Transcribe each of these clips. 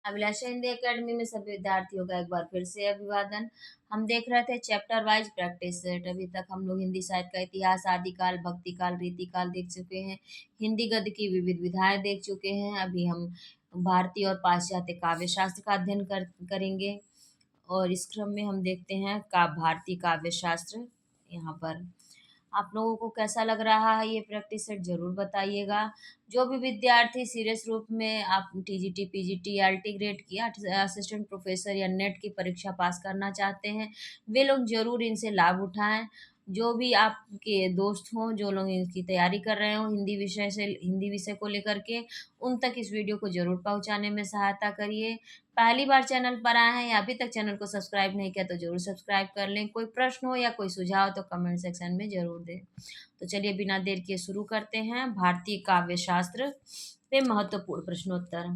अभिलाषा Hindi academy में सभी विद्यार्थियों का एक बार फिर से अभिवादन। हम देख रहे थे चैप्टर वाइज प्रैक्टिस सेट। अभी तक हम लोग हिंदी साहित्य का इतिहास, आदिकाल, भक्तिकाल, रीतिकाल देख चुके हैं। हिंदी गद्य की विविध विधाएं देख चुके हैं। अभी हम भारतीय और पाश्चात्य काव्य शास्त्र का अध्ययन करेंगे और इस क्रम में हम देखते हैं भारतीय काव्य शास्त्र। यहाँ पर आप लोगों को कैसा लग रहा है ये प्रैक्टिस सेट ज़रूर बताइएगा। जो भी विद्यार्थी सीरियस रूप में आप टीजीटी, पीजीटी, आईटी ग्रेड की असिस्टेंट प्रोफेसर या नेट की परीक्षा पास करना चाहते हैं, वे लोग ज़रूर इनसे लाभ उठाएं। जो भी आपके दोस्त हों, जो लोग इसकी तैयारी कर रहे हों हिंदी विषय को लेकर के, उन तक इस वीडियो को ज़रूर पहुंचाने में सहायता करिए। पहली बार चैनल पर आए हैं या अभी तक चैनल को सब्सक्राइब नहीं किया तो ज़रूर सब्सक्राइब कर लें। कोई प्रश्न हो या कोई सुझाव तो कमेंट सेक्शन में ज़रूर दें। तो चलिए बिना देर किए शुरू करते हैं भारतीय काव्य शास्त्र पे महत्वपूर्ण प्रश्नोत्तर।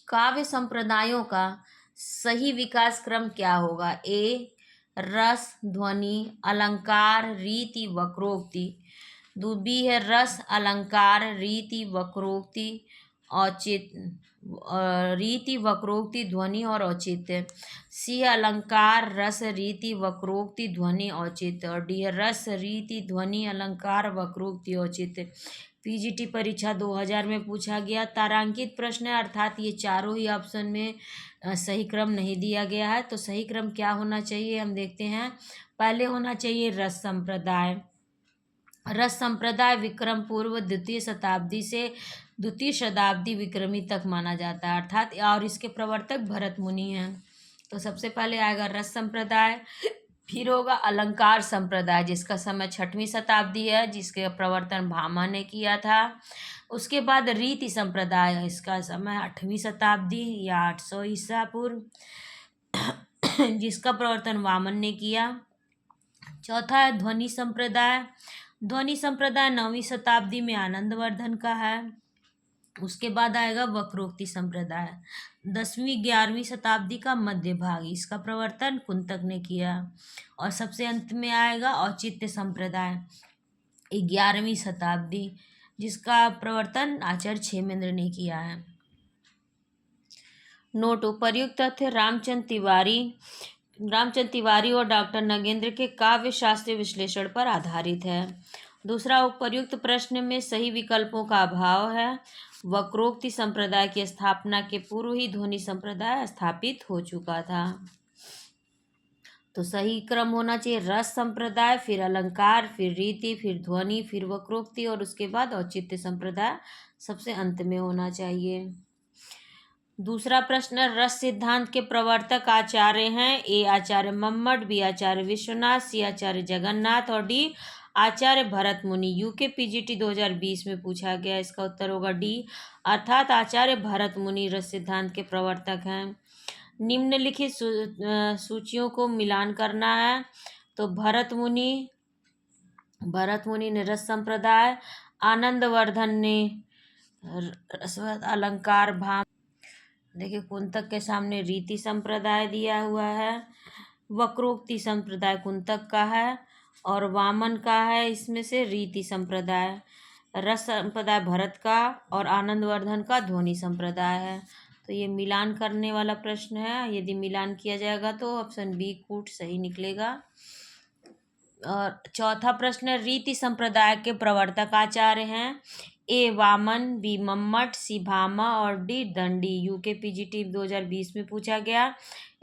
काव्य संप्रदायों का सही विकास क्रम क्या होगा? ए रस, ध्वनि, अलंकार, रीति, वक्रोक्ति। बी है रस, अलंकार, रीति, वक्रोक्ति, औचित्य, रीति, वक्रोक्ति, ध्वनि और औचित्य। सी है अलंकार, रस, रीति, वक्रोक्ति, ध्वनि, औचित्य। और डी है रस, रीति, ध्वनि, अलंकार, वक्रोक्ति, औचित्य। पीजीटी परीक्षा 2000 में पूछा गया तारांकित प्रश्न है, अर्थात ये चारों ही ऑप्शन में सही क्रम नहीं दिया गया है। तो सही क्रम क्या होना चाहिए हम देखते हैं। पहले होना चाहिए रस संप्रदाय। रस संप्रदाय विक्रम पूर्व द्वितीय शताब्दी से द्वितीय शताब्दी विक्रमी तक माना जाता है, अर्थात और इसके प्रवर्तक भरत मुनि हैं। तो सबसे पहले आएगा रस संप्रदाय, फिर होगा अलंकार संप्रदाय जिसका समय 6वीं शताब्दी है, जिसके प्रवर्तन भामा ने किया था। उसके बाद रीति संप्रदाय, इसका समय 8वीं शताब्दी या 800 ईसा पूर्व, जिसका प्रवर्तन वामन ने किया। चौथा है ध्वनि संप्रदाय। ध्वनि संप्रदाय 9वीं शताब्दी में आनंदवर्धन का है। उसके बाद आएगा वक्रोक्ति संप्रदाय, 10वीं 11वीं शताब्दी का मध्य भाग, इसका प्रवर्तन कुंतक ने किया। और सबसे अंत में आएगा औचित्य संप्रदाय, 11वीं शताब्दी, जिसका प्रवर्तन आचार्य क्षेमेंद्र ने किया है। नोट: उपर्युक्त तथ्य रामचंद्र तिवारी और डॉक्टर नगेंद्र के काव्य शास्त्रीय विश्लेषण पर आधारित है। दूसरा, उपर्युक्त प्रश्न में सही विकल्पों का अभाव है। वक्रोक्ति संप्रदाय की स्थापना के पूर्व ही ध्वनि संप्रदाय स्थापित हो चुका था। तो सही क्रम होना चाहिए रस संप्रदाय, फिर अलंकार, फिर रीति, फिर ध्वनि, फिर वक्रोक्ति और उसके बाद औचित्य संप्रदाय सबसे अंत में होना चाहिए। दूसरा प्रश्न, रस सिद्धांत के प्रवर्तक आचार्य हैं। ए आचार्य मम्मट, बी आचार्य विश्वनाथ, सी आचार्य जगन्नाथ और डी आचार्य भरत मुनि। यूके पीजीटी 2020 में पूछा गया, इसका उत्तर होगा डी, अर्थात आचार्य भरत मुनि रस सिद्धांत के प्रवर्तक हैं। निम्नलिखित सूचियों को मिलान करना है। तो भरत मुनि ने रस संप्रदाय, आनंदवर्धन ने अलंकार भाम, देखिए कुंतक के सामने रीति संप्रदाय दिया हुआ है, वक्रोक्ति संप्रदाय कुंतक का है और वामन का है इसमें से रीति संप्रदाय, रस संप्रदाय भरत का और आनंदवर्धन का ध्वनि संप्रदाय है। तो ये मिलान करने वाला प्रश्न है, यदि मिलान किया जाएगा तो ऑप्शन बी कूट सही निकलेगा। और चौथा प्रश्न, रीति संप्रदाय के प्रवर्तक आचार्य हैं। ए वामन, बी मम्मट, सी भामा और डी दंडी। यूके पीजीटी 2020 में पूछा गया,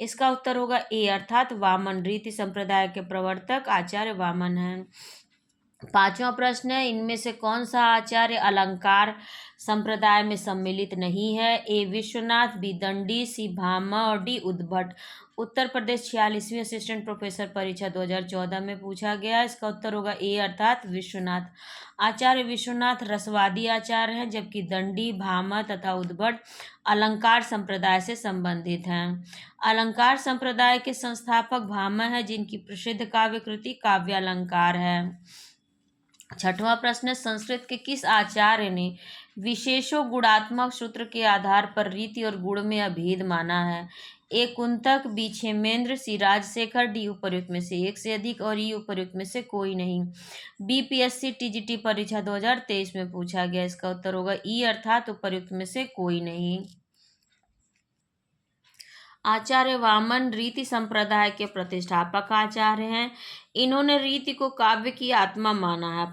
इसका उत्तर होगा ए, अर्थात वामन रीति संप्रदाय के प्रवर्तक आचार्य वामन हैं। पांचवा प्रश्न है, इनमें से कौन सा आचार्य अलंकार संप्रदाय में सम्मिलित नहीं है? ए विश्वनाथ, बी दंडी, सी भामा और डी उद्भट। उत्तर प्रदेश 46वीं असिस्टेंट प्रोफेसर परीक्षा 2014 में पूछा गया, इसका उत्तर होगा ए, अर्थात विश्वनाथ। आचार्य विश्वनाथ रसवादी आचार्य हैं, जबकि दंडी, भामा तथा उद्भट अलंकार संप्रदाय से संबंधित हैं। अलंकार संप्रदाय के संस्थापक भामा है, जिनकी प्रसिद्ध काव्य कृति काव्यालंकार है। छठवां प्रश्न, संस्कृत के किस आचार्य ने विशेषो गुणात्मक सूत्र के आधार पर रीति और गुण में अभेद माना है। ए कुंतक, बी क्षेमेंद्र, सी राजशेखर, डी उपर्युक्त में से एक से अधिक और ई उपर्युक्त में से कोई नहीं। बीपीएससी टीजीटी परीक्षा 2023 में पूछा गया। इसका उत्तर होगा ई अर्थात उपर्युक्त में से कोई नहीं। आचार्य वामन रीति संप्रदाय के प्रतिष्ठापक आचार्य हैं। इन्होंने रीति को काव्य की आत्मा माना है।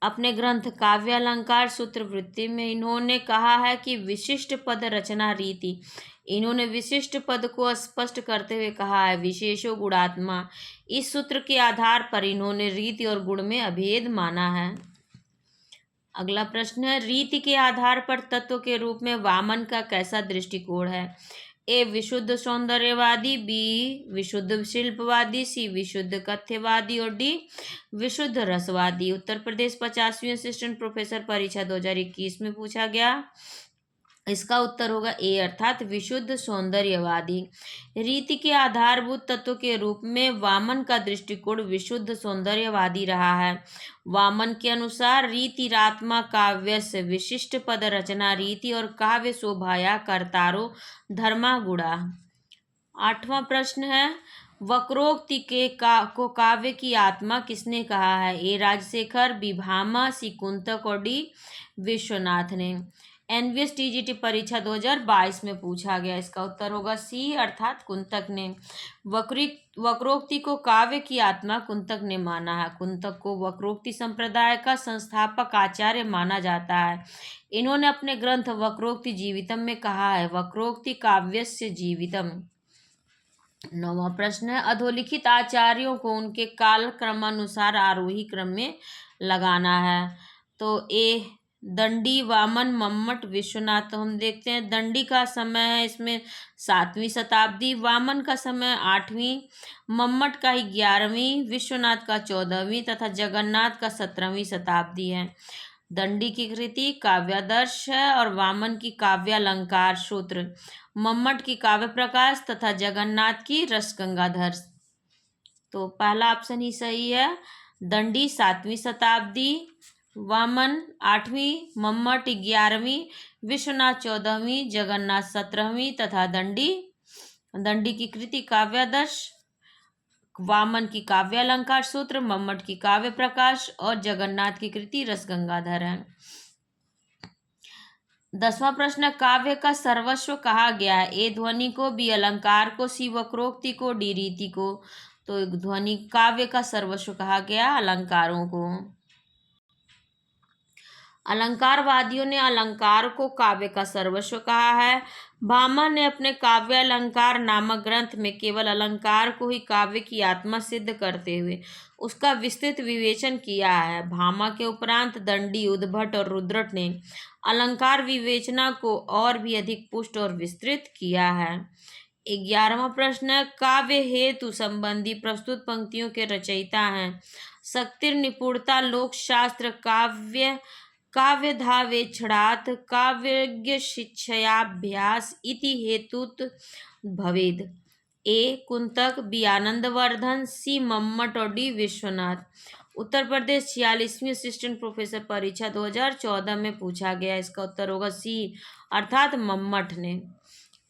अपने ग्रंथ काव्य अलंकार सूत्र वृत्ति में इन्होंने कहा है कि विशिष्ट पद रचना रीति। इन्होंने विशिष्ट पद को स्पष्ट करते हुए कहा है विशेषो गुणात्मा। इस सूत्र के आधार पर इन्होंने रीति और गुण में अभेद माना है। अगला प्रश्न है, रीति के आधार पर तत्व के रूप में वामन का कैसा दृष्टिकोण है? ए विशुद्ध सौंदर्यवादी, बी विशुद्ध शिल्पवादी, सी विशुद्ध कथ्यवादी और डी विशुद्ध रसवादी। उत्तर प्रदेश 50वीं असिस्टेंट प्रोफेसर परीक्षा 2021 में पूछा गया। इसका उत्तर होगा ए अर्थात विशुद्ध सौंदर्यवादी। रीति के आधारभूत तत्व के रूप में वामन का दृष्टिकोण विशुद्ध सौंदर्यवादी रहा है। वामन के अनुसार रीतिरात्मा काव्य से विशिष्ट पद रचना रीति और काव्य शोभाया कर्तारो धर्मा गुणा। 8वां प्रश्न है, वक्रोक्ति को काव्य की आत्मा किसने कहा है? ए राजशेखर, बी भामा, सी कुंतक और डी विश्वनाथ ने। एनवीएस टीजीटी परीक्षा 2022 में पूछा गया। इसका उत्तर होगा सी अर्थात कुंतक ने। वक्रोक्ति को काव्य की आत्मा कुंतक ने माना है। कुंतक को वक्रोक्ति संप्रदाय का संस्थापक आचार्य माना जाता है। इन्होंने अपने ग्रंथ वक्रोक्ति जीवितम में कहा है वक्रोक्ति काव्यस्य जीवितम। 9वां प्रश्न है, अधोलिखित आचार्यों को उनके काल क्रमानुसार आरोही क्रम में लगाना है। तो ए दंडी, वामन, मम्मट, विश्वनाथ। तो हम देखते हैं दंडी का समय है इसमें 7वीं शताब्दी, वामन का समय 8वीं, मम्मट का 11वीं, विश्वनाथ का 14वीं तथा जगन्नाथ का 17वीं शताब्दी है। दंडी की कृति काव्यादर्श है और वामन की काव्यालंकार सूत्र, मम्मट की काव्य प्रकाश तथा जगन्नाथ की रसगंगाधर। तो पहला ऑप्शन ही सही है। दंडी 7वीं शताब्दी, वामन 8वीं, मम्मट 11वीं, विश्वनाथ 14वीं, जगन्नाथ 17वीं तथा दंडी की कृति काव्यादर्श, वामन की काव्यालंकार सूत्र, मम्मट की काव्य प्रकाश और जगन्नाथ की कृति रसगंगाधर है। 10वां प्रश्न, काव्य का सर्वस्व कहा गया है। ए ध्वनि को, बी अलंकार को, सी वक्रोक्ति को, डी रीति को। तो ध्वनि काव्य का सर्वस्व कहा गया अलंकारों को। अलंकारवादियों ने अलंकार को काव्य का सर्वस्व कहा है। भामा ने अपने काव्य अलंकार नामक ग्रंथ में केवल अलंकार को ही काव्य की आत्मा सिद्ध करते हुए उसका विस्तृत विवेचन किया है। भामा के उपरांत दंडी, उद्भट और रुद्रट ने अलंकार विवेचना को और भी अधिक पुष्ट और विस्तृत किया है। 11वां प्रश्न है, काव्य हेतु संबंधी प्रस्तुत पंक्तियों के रचयिता हैं। शक्तिर निपुणता लोक शास्त्र काव्यधावेक्षणात् काव्यज्ञ शिक्षयाभ्यास इति हेतुत भवेद। ए कुंतक, बी आनंदवर्धन, सी मम्मट और D Vishwanath. Uttar Pradesh 46वीं assistant professor परीक्षा 2014 में पूछा गया। इसका उत्तर होगा सी अर्थात मम्मट ने।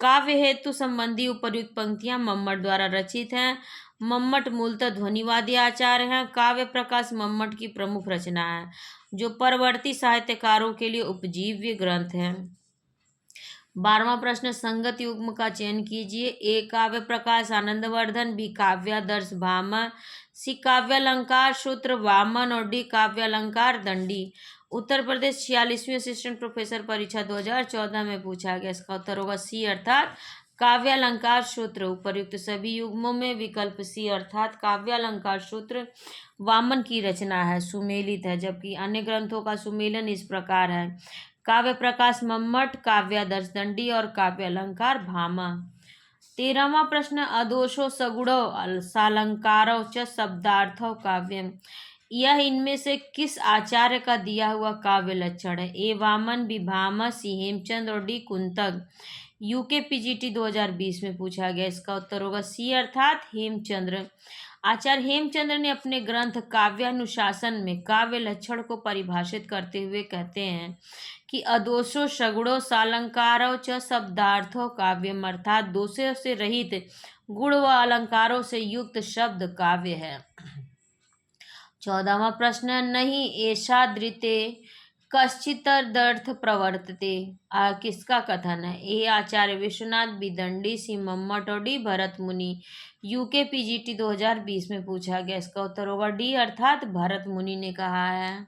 काव्य हेतु संबंधी उपर्युक्त पंक्तियां मम्मट द्वारा रचित हैं। मम्मट मूलतः ध्वनिवादी आचार्य हैं। काव्य प्रकाश मम्मट की प्रमुख रचना है जो परवर्ती साहित्यकारों के लिए उपजीव्य ग्रंथ है। 12वां प्रश्न, संगत युग्म का चयन कीजिए। ए काव्य प्रकाश आनंदवर्धन, बी काव्यादर्श भामा, सी काव्यालंकार सूत्र वामन और डी काव्यालंकार दंडी। उत्तर प्रदेश 46वीं असिस्टेंट प्रोफेसर परीक्षा 2014 में पूछा गया। इसका उत्तर होगा सी अर्थात काव्यालंकार सूत्र। उपर्युक्त सभी युग्मों में विकल्प सी अर्थात काव्यालंकार सूत्र वामन की रचना है, सुमेलित है, जबकि अन्य ग्रंथों का सुमेलन इस प्रकार है। काव्य प्रकाश मम्मट, काव्यादर्श दंडी और काव्यालंकार भामा। 13वां प्रश्न, अदोषो सगुणो सालंकारो च शब्दार्थो काव्यम। यह इनमें से किस आचार्य का दिया हुआ काव्य लक्षण है? ए वामन, बी भामा, सी हेमचंद और डी कुंतक। यूके पीजीटी 2020 में पूछा गया। इसका उत्तर होगा सी अर्थात हेमचंद्र। आचार्य हेमचंद्र ने अपने ग्रंथ काव्यानुशासन में काव्य लक्षण को परिभाषित करते हुए कहते हैं कि अदोषो सगुणो सालंकारो च शब्दार्थो काव्यम, अर्थात दोषों से रहित गुण व अलंकारों से युक्त शब्द काव्य है। 14वां प्रश्न, नहीं एषादृते कश्चिदर्थ प्रवर्तते, किसका कथन है? ए आचार्य विश्वनाथ, बी दंडी, सी मम्मट और डी भरत मुनि। यूके पीजीटी 2020 में पूछा गया। इसका उत्तर होगा डी, अर्थात भरत मुनि ने कहा है।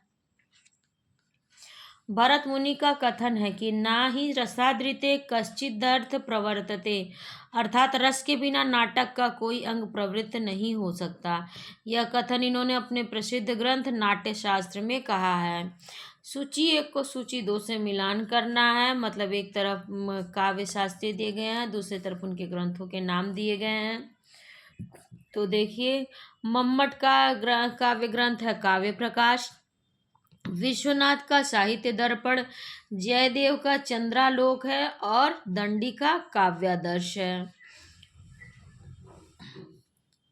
भरत मुनि का कथन है कि ना ही रसादृते कश्चिदर्थ प्रवर्तते, अर्थात रस के बिना नाटक का कोई अंग प्रवृत्त नहीं हो सकता। यह कथन इन्होंने अपने प्रसिद्ध ग्रंथ नाट्य शास्त्र में कहा है। सूची 1 को सूची 2 से मिलान करना है, मतलब एक तरफ काव्य शास्त्री दिए गए हैं, दूसरी तरफ उनके ग्रंथों के नाम दिए गए हैं। तो देखिए, मम्मट का काव्य ग्रंथ है काव्य प्रकाश, विश्वनाथ का साहित्य दर्पण, जयदेव का चंद्रालोक है और दंडी का काव्यादर्श है।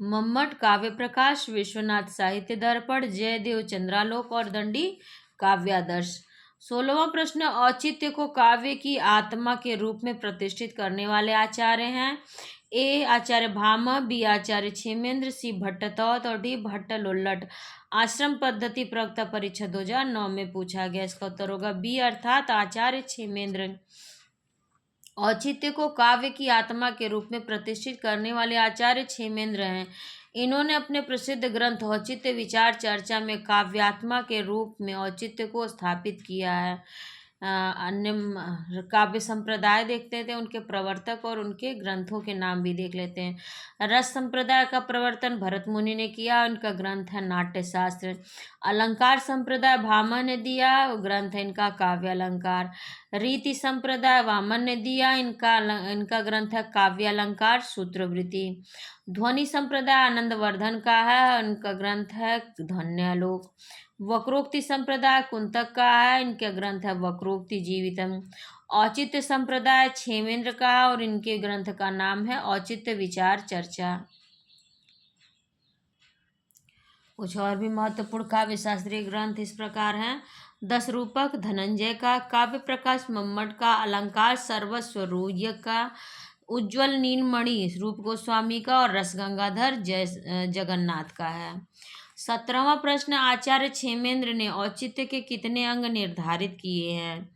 मम्मट काव्य प्रकाश, विश्वनाथ साहित्य दर्पण, जयदेव चंद्रालोक और दंडी काव्यादर्श। 16वां प्रश्न, औचित्य को काव्य की आत्मा के रूप में प्रतिष्ठित करने वाले आचार्य हैं? ए आचार्य भामह, बी आचार्य क्षेमेंद्र, सी भट्टतौत और डी भट्टलोल्लट। आश्रम पद्धति प्रवक्ता परीक्षा 2009 में पूछा गया। इसका उत्तर होगा बी, अर्थात आचार्य क्षेमेंद्र। औचित्य को काव्य की आत्मा के रूप में प्रतिष्ठित करने वाले आचार्य क्षेमेंद्र हैं। इन्होंने अपने प्रसिद्ध ग्रंथ औचित्य विचार चर्चा में काव्यात्मा के रूप में औचित्य को स्थापित किया है। अन्य काव्य संप्रदाय देखते थे, उनके प्रवर्तक और उनके ग्रंथों के नाम भी देख लेते हैं। रस संप्रदाय का प्रवर्तन भरत मुनि ने किया, उनका ग्रंथ है नाट्य शास्त्र। अलंकार संप्रदाय भामह ने दिया, ग्रंथ है इनका काव्य अलंकार। रीति संप्रदाय वामन ने दिया, इनका ग्रंथ है काव्य अलंकार सूत्रवृत्ति। ध्वनि संप्रदाय आनंदवर्धन का है, उनका ग्रंथ है ध्वन्यालोक। वक्रोक्ति संप्रदाय कुंतक का है, इनके ग्रंथ है वक्रोक्ति जीवितम। औचित्य संप्रदाय क्षेमेंद्र का है और इनके ग्रंथ का नाम है औचित्य विचार चर्चा। कुछ और भी महत्वपूर्ण काव्य शास्त्रीय ग्रंथ इस प्रकार हैं। 10 रूपक धनंजय का, काव्य प्रकाश मम्मट का, अलंकार सर्वस्व रूय का, उज्ज्वल नीलमणि रूप गोस्वामी का और रसगंगाधर जगन्नाथ का है। 17वां प्रश्न, आचार्य क्षेमेंद्र ने औचित्य के कितने अंग निर्धारित किए हैं?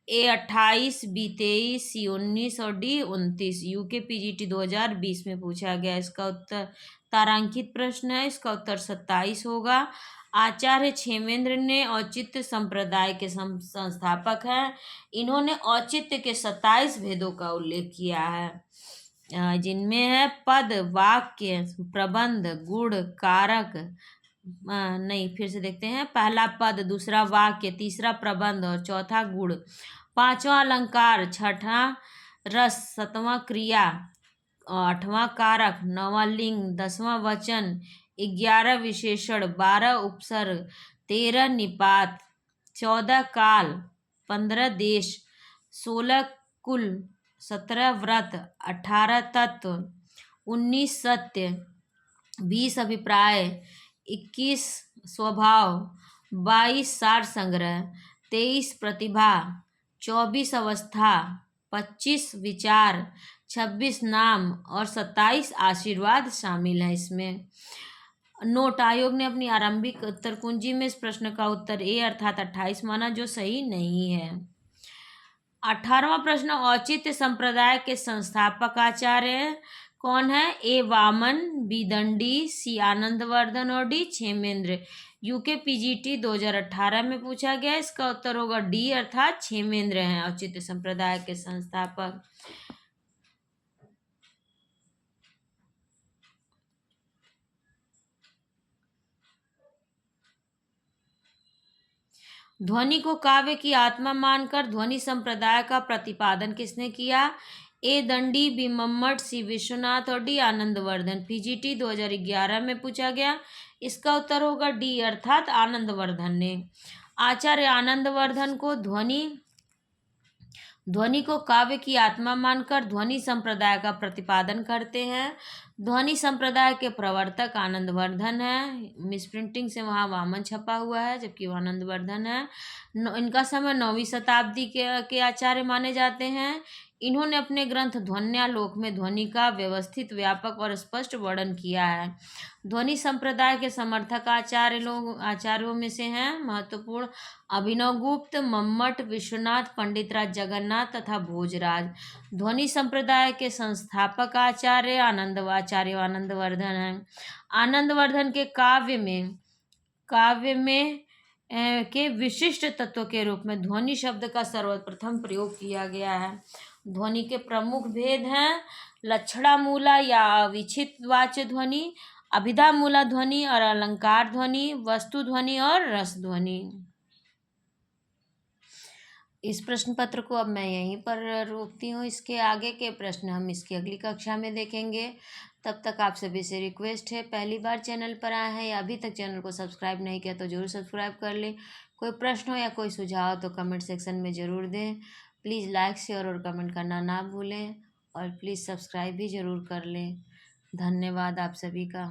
ए 28, बी 23, सी 19 और डी 29। यूके पीजीटी 2020 में पूछा गया। इसका उत्तर तारांकित प्रश्न है, इसका उत्तर 27 होगा। आचार्य क्षेमेंद्र ने औचित्य संप्रदाय के संस्थापक हैं। इन्होंने औचित्य के 27 भेदों का उल्लेख किया है, जिनमें है पद, वाक्य, प्रबंध, गुण, कारक, नहीं फिर से देखते हैं, पहला पद, दूसरा वाक्य, तीसरा प्रबंध और चौथा गुण, पांचवा अलंकार, छठा रस, सातवां क्रिया, आठवां कारक, नौवां लिंग, 10वां वचन, 11 विशेषण, 12 उपसर्ग, 13 निपात, 14 काल, 15 देश, 16 कुल, 17 व्रत, 18 तत्व, 19 सत्य, 20 अभिप्राय, 21 स्वभाव, 22 सार संग्रह, 23 प्रतिभा, 24 अवस्था, 25 विचार, 26 नाम और 27 आशीर्वाद शामिल है इसमें। नोट, आयोग ने अपनी आरंभिक उत्तर कुंजी में इस प्रश्न का उत्तर ए अर्थात 28 माना, जो सही नहीं है। 18वां प्रश्न, औचित्य संप्रदाय के संस्थापक आचार्य कौन है? ए वामन, बी दंडी, सी आनंदवर्धन और डी क्षेमेंद्र। यूके पीजीटी 2018 में पूछा गया। इसका उत्तर होगा डी, अर्थात क्षेमेंद्र हैं औचित्य संप्रदाय के संस्थापक। ध्वनि को काव्य की आत्मा मानकर ध्वनि संप्रदाय का प्रतिपादन किसने किया? ए दंडी, बी मम्मट, सी विश्वनाथ और डी आनंदवर्धन। पीजीटी 2011 में पूछा गया। इसका उत्तर होगा डी, अर्थात आनंदवर्धन ने। आचार्य आनंदवर्धन को ध्वनि को काव्य की आत्मा मानकर ध्वनि संप्रदाय का प्रतिपादन करते हैं। ध्वनि संप्रदाय के प्रवर्तक आनंदवर्धन है। मिसप्रिंटिंग से वहाँ वामन छपा हुआ है, जबकि वो आनंदवर्धन है। इनका समय 9वीं शताब्दी के आचार्य माने जाते हैं। इन्होंने अपने ग्रंथ ध्वन्यालोक में ध्वनि का व्यवस्थित, व्यापक और स्पष्ट वर्णन किया है। ध्वनि संप्रदाय के समर्थक आचार्यों में से हैं महत्वपूर्ण अभिनव गुप्त, मम्मट, विश्वनाथ, पंडितराज जगन्नाथ तथा भोजराज। ध्वनि संप्रदाय के संस्थापक आचार्य आनंदवर्धन हैं। आनंदवर्धन के काव्य में के विशिष्ट तत्व के रूप में ध्वनि शब्द का सर्वप्रथम प्रयोग किया गया है। ध्वनि के प्रमुख भेद हैं लक्षणा मूला या अविच्छित वाच्य ध्वनि, अभिधा मूला ध्वनि और अलंकार ध्वनि, वस्तु ध्वनि और रस ध्वनि। इस प्रश्न पत्र को अब मैं यहीं पर रोकती हूँ। इसके आगे के प्रश्न हम इसकी अगली कक्षा में देखेंगे। तब तक आप सभी से रिक्वेस्ट है, पहली बार चैनल पर आए हैं या अभी तक चैनल को सब्सक्राइब नहीं किया तो ज़रूर सब्सक्राइब कर लें। कोई प्रश्न हो या कोई सुझाव तो कमेंट सेक्शन में ज़रूर दें। प्लीज़ लाइक, शेयर और कमेंट करना ना भूलें और प्लीज़ सब्सक्राइब भी ज़रूर कर लें। धन्यवाद आप सभी का।